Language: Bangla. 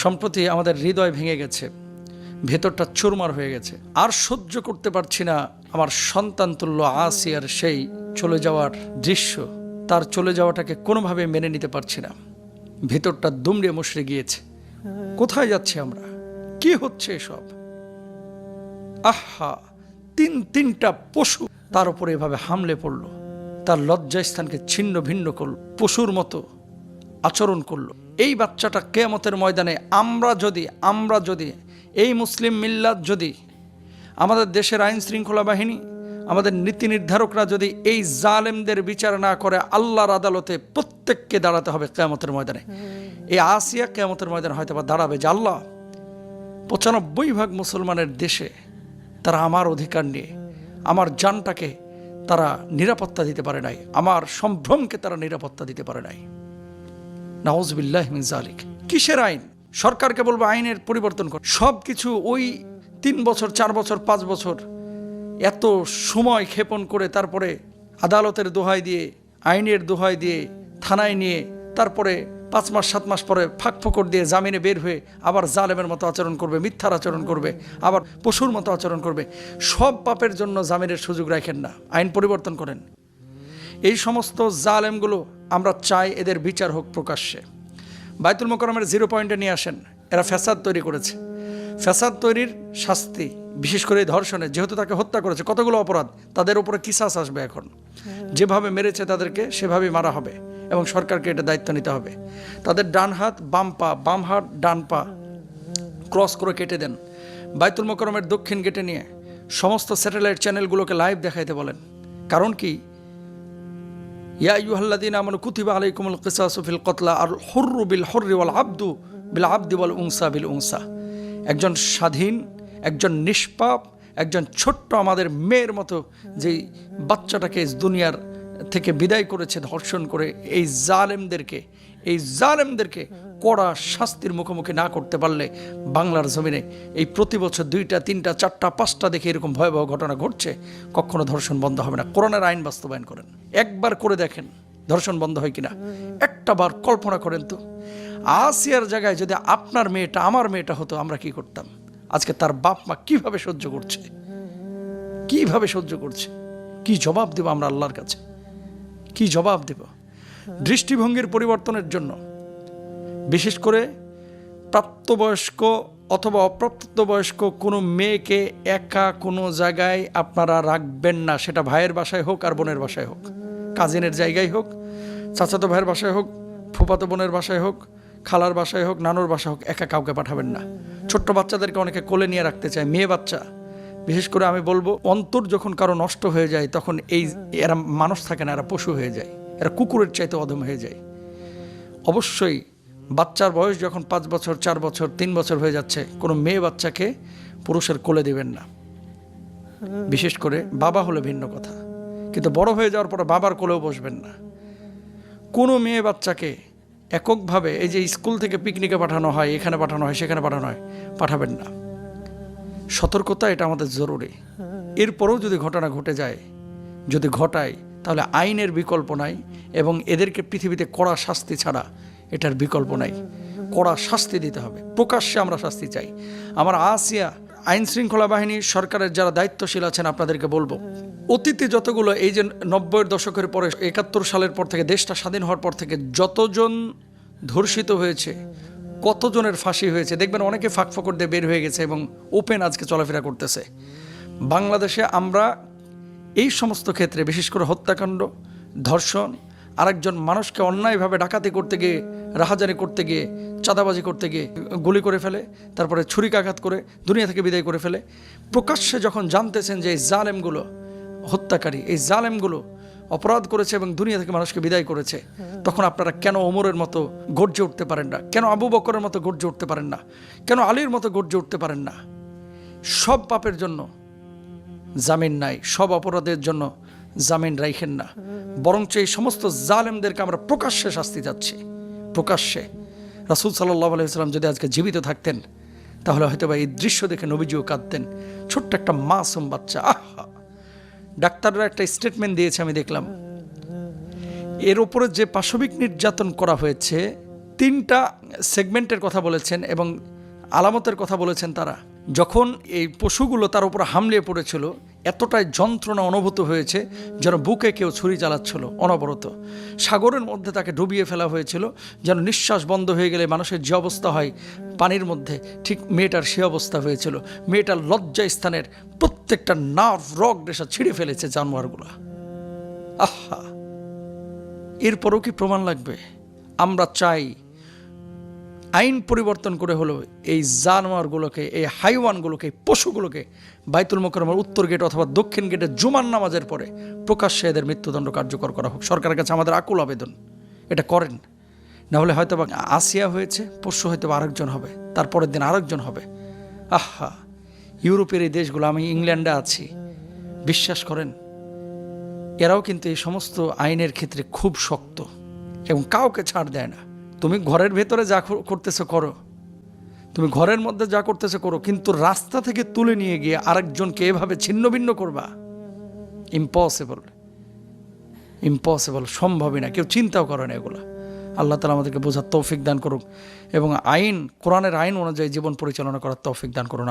সম্প্রতি আমাদের হৃদয় ভেঙে গেছে, ভেতরটা চুরমার হয়ে গেছে। আর সহ্য করতে পারছি না আমার সন্তান তুল্য আসিয়ার সেই চলে যাওয়ার দৃশ্য। তার চলে যাওয়াটাকে কোনোভাবে মেনে নিতে পারছি না। ভেতরটা দুমড়ে মুচড়ে গিয়েছে। কোথায় যাচ্ছি আমরা? কি হচ্ছে এসব? আহা, তিনটা পশু তার উপরে এভাবে হামলে পড়ল, তার লজ্জাস্থানকে ছিন্ন ভিন্ন করল, পশুর মতো আচরণ করল। এই বাচ্চাটা কিয়ামতের ময়দানে আমরা যদি এই মুসলিম মিল্লাত, যদি আমাদের দেশের আইন শৃঙ্খলা বাহিনী, আমাদের নীতি নির্ধারকরা যদি এই জালেমদের বিচার না করে, আল্লাহর আদালতে প্রত্যেককে দাঁড়াতে হবে কিয়ামতের ময়দানে। এই আসিয়া কিয়ামতের ময়দানে হয়তো বা দাঁড়াবে যে আল্লাহ, 95% মুসলমানের দেশে তারা আমার অধিকার নিয়ে আমার জানটাকে তারা নিরাপত্তা দিতে পারে নাই, আমার সম্ভ্রমকে তারা নিরাপত্তা দিতে পারে নাই। নাউযুবিল্লাহি মিন যালিক। কিসের আইন? সরকারকে বলবো আইনের পরিবর্তন কর। সব কিছু ওই 3 বছর 4 বছর 5 বছর এত সময় ক্ষেপণ করে, তারপরে আদালতের দোহাই দিয়ে, আইনের দোহাই দিয়ে থানায় নিয়ে, তারপরে 5 মাস 7 মাস পরে ফাঁক ফোকর দিয়ে জামিনে বের হয়ে আবার জালেমের মতো আচরণ করবে, মিথ্যার আচরণ করবে, আবার পশুর মতো আচরণ করবে। সব পাপের জন্য জামিনের সুযোগ রাখেন না, আইন পরিবর্তন করেন। এই সমস্ত জালেমগুলো আমরা চাই এদের বিচার হোক প্রকাশ্যে। বাইতুল মোকাররমের 0 পয়েন্টে নিয়ে আসেন। এরা ফ্যাসাদ তৈরি করেছে। ফ্যাসাদ তৈরির শাস্তি, বিশেষ করে ধর্ষণে, যেহেতু তাকে হত্যা করেছে, কতগুলো অপরাধ, তাদের উপরে কিসাস আসবে। এখন যেভাবে মেরেছে তাদেরকে সেভাবেই মারা হবে এবং সরকারকে এটা দায়িত্ব নিতে হবে। তাদের ডান হাত বাম পা, বাম হাত ডান পা ক্রস করে কেটে দেন। বাইতুল মোকাররমের দক্ষিণ গেটে নিয়ে সমস্ত স্যাটেলাইট চ্যানেলগুলোকে লাইভ দেখাইতে বলেন। কারণ কি? ইয়া আইয়ুহাল্লাযীনা আমানু কুতিবা আলাইকুমুল কিসাসু ফিল কতলা আল হুররু বিল হুররি ওয়াল আবদু বিল আবদি ওয়াল উনসা বিল উনসা। একজন স্বাধীন, একজন নিষ্পাপ, একজন ছোট্ট আমাদের মেয়ের মতো যেই বাচ্চাটাকে দুনিয়ার থেকে বিদায় করেছে ধর্ষণ করে, এই জালেমদেরকে কড়া শাস্তির মুখোমুখি না করতে পারলে বাংলার জমিনে এই প্রতি বছর 2টা 3টা 4টা 5টা দেখে এরকম ভয়াবহ ঘটনা ঘটছে, কখনো ধর্ষণ বন্ধ হবে না। কোরআনের আইন বাস্তবায়ন করেন, একবার করে দেখেন ধর্ষণ বন্ধ হয় কিনা। একটা বার কল্পনা করেন তো, আসিয়ার জায়গায় যদি আপনার মেয়েটা, আমার মেয়েটা হতো, আমরা কি করতাম? আজকে তার বাপ মা কিভাবে সহ্য করছে, কি জবাব দেব আমরা আল্লাহর কাছে? কি জবাব দেব? দৃষ্টিভঙ্গির পরিবর্তনের জন্য, বিশেষ করে প্রাপ্তবয়স্ক অথবা অপ্রাপ্তবয়স্ক কোনো মেয়েকে একা কোনো জায়গায় আপনারা রাখবেন না। সেটা ভাইয়ের বাসায় হোক আর বোনের বাসায় হোক, কাজিনের জায়গায় হোক, চাচাতো ভাইয়ের বাসায় হোক, ফুফাতো বোনের বাসায় হোক, খালার বাসায় হোক, নানুর বাসায় হোক, একা কাউকে পাঠাবেন না। ছোট্ট বাচ্চাদেরকে অনেকে কোলে নিয়ে রাখতে চায়, মেয়ে বাচ্চা বিশেষ করে। আমি বলবো, অন্তর যখন কারো নষ্ট হয়ে যায় তখন এরা মানুষ থাকে না, এরা পশু হয়ে যায়, এরা কুকুরের চাইতে অধম হয়ে যায়। অবশ্যই বাচ্চার বয়স যখন 5 বছর 4 বছর 3 বছর হয়ে যাচ্ছে, কোনো মেয়ে বাচ্চাকে পুরুষের কোলে দিবেন না। বিশেষ করে বাবা হলে ভিন্ন কথা, কিন্তু বড় হয়ে যাওয়ার পরে বাবার কোলেও বসবেন না। কোনো মেয়ে বাচ্চাকে এককভাবে, এই যে স্কুল থেকে পিকনিকে পাঠানো হয়, এখানে পাঠানো হয়, সেখানে পাঠানো হয়, পাঠাবেন না। সতর্কতা এটা আমাদের জরুরি। এরপরেও যদি ঘটনা ঘটে যায়, যদি ঘটায়, তাহলে আইনের বিকল্প নাই এবং এদেরকে পৃথিবীতে কড়া শাস্তি ছাড়া এটার বিকল্প নাই। কড়া শাস্তি দিতে হবে, প্রকাশ্যে আমরা শাস্তি চাই। আমার আসিয়া, আইন শৃঙ্খলা বাহিনী, সরকারের যারা দায়িত্বশীল আছেন, আপনাদেরকে বলবো, অতীতে যতগুলো, এই যে 90-এর দশকের পরে, 71 সালের পর থেকে, দেশটা স্বাধীন হওয়ার পর থেকে যতজন ধর্ষিত হয়েছে, কতজনের ফাঁসি হয়েছে, দেখবেন অনেকে ফাঁক ফোকর দিয়ে বের হয়ে গেছে এবং ওপেন আজকে চলাফেরা করতেছে। বাংলাদেশে আমরা এই সমস্ত ক্ষেত্রে, বিশেষ করে হত্যাকাণ্ড, ধর্ষণ, আরেকজন মানুষকে অন্যায়ভাবে ডাকাতি করতে গিয়ে, রাহাজানি করতে গিয়ে, চাঁদাবাজি করতে গিয়ে গুলি করে ফেলে, তারপরে ছুরিকাঘাত করে দুনিয়া থেকে বিদায় করে ফেলে, প্রকাশ্যে যখন জানতেছেন যে এই জালেমগুলো হত্যাকারী, এই জালেমগুলো অপরাধ করেছে এবং দুনিয়া থেকে মানুষকে বিদায় করেছে, তখন আপনারা কেন ওমরের মতো গর্জে উঠতে পারেন না? কেন আবু বকরের মতো গর্জে উঠতে পারেন না? কেন আলীর মতো গর্জে উঠতে পারেন না? সব পাপের জন্য জামিন নাই, সব অপরাধের জন্য জামিন রাখেন না, বরঞ্চ এই সমস্ত জালেমদেরকে আমরা প্রকাশ্যে শাস্তি যাচ্ছি, প্রকাশ্যে। রাসূল সাল্লাল্লাহু আলাইহি ওয়াসাল্লাম যদি আজকে জীবিত থাকতেন, তাহলে হয়তো বা এই দৃশ্য দেখে নবীজিও কাঁদতেন। ছোট্ট একটা মাসুম বাচ্চা, আহা! ডাক্তাররা একটা স্টেটমেন্ট দিয়েছে, আমি দেখলাম, এর উপরে যে পাশবিক নির্যাতন করা হয়েছে, 3টা সেগমেন্টের কথা বলেছেন এবং আলামতের কথা বলেছেন তারা। যখন এই পশুগুলো তার উপর হামলে পড়েছিল, এতটাই যন্ত্রণা অনুভূত হয়েছে যেন বুকে কেউ ছুরি চালাচ্ছিল অনবরত। সাগরের মধ্যে তাকে ডুবিয়ে ফেলা হয়েছিল, যেন নিঃশ্বাস বন্ধ হয়ে গেলে মানুষের যে অবস্থা হয় পানির মধ্যে, ঠিক মেয়েটার সে অবস্থা হয়েছিল। মেয়েটার লজ্জা স্থানের প্রত্যেকটা নার্ভ রগ রেশা ছিঁড়ে ফেলেছে জানোয়ারগুলো। আহা, এরপরও কি প্রমাণ লাগবে? আমরা চাই আইন পরিবর্তন করে হলো এই জানোয়ারগুলোকে, এই হাইওয়ানগুলোকে, পশুগুলোকে বাইতুল মোকাররমের উত্তর গেট অথবা দক্ষিণ গেটে জুমার নামাজের পরে প্রকাশ্যে এদের মৃত্যুদণ্ড কার্যকর করা হোক। সরকারের কাছে আমাদের আকুল আবেদন, এটা করেন। না হলে হয়তো বা আসিয়া হয়েছে, পরশু হয়তো বা আরেকজন হবে, তারপরের দিন আরেকজন হবে। আহা, ইউরোপের এই দেশগুলো, আমি ইংল্যান্ডে আছি, বিশ্বাস করেন এরাও কিন্তু এই সমস্ত আইনের ক্ষেত্রে খুব শক্ত এবং কাউকে ছাড় দেয় না। তুমি ঘরের ভেতরে যা করতেছো করো, তুমি ঘরের মধ্যে যা করতেছো করো, কিন্তু রাস্তা থেকে তুলে নিয়ে গিয়ে আরেকজনকে এভাবে ছিন্ন ভিন্ন করবা, ইম্পসিবল, ইম্পসিবল, সম্ভবই না। কেউ চিন্তাও করে না এগুলো। আল্লাহ তাআলা আমাদেরকে বোঝার তৌফিক দান করুক এবং কোরআনের আইন অনুযায়ী জীবন পরিচালনা করার তৌফিক দান করুন।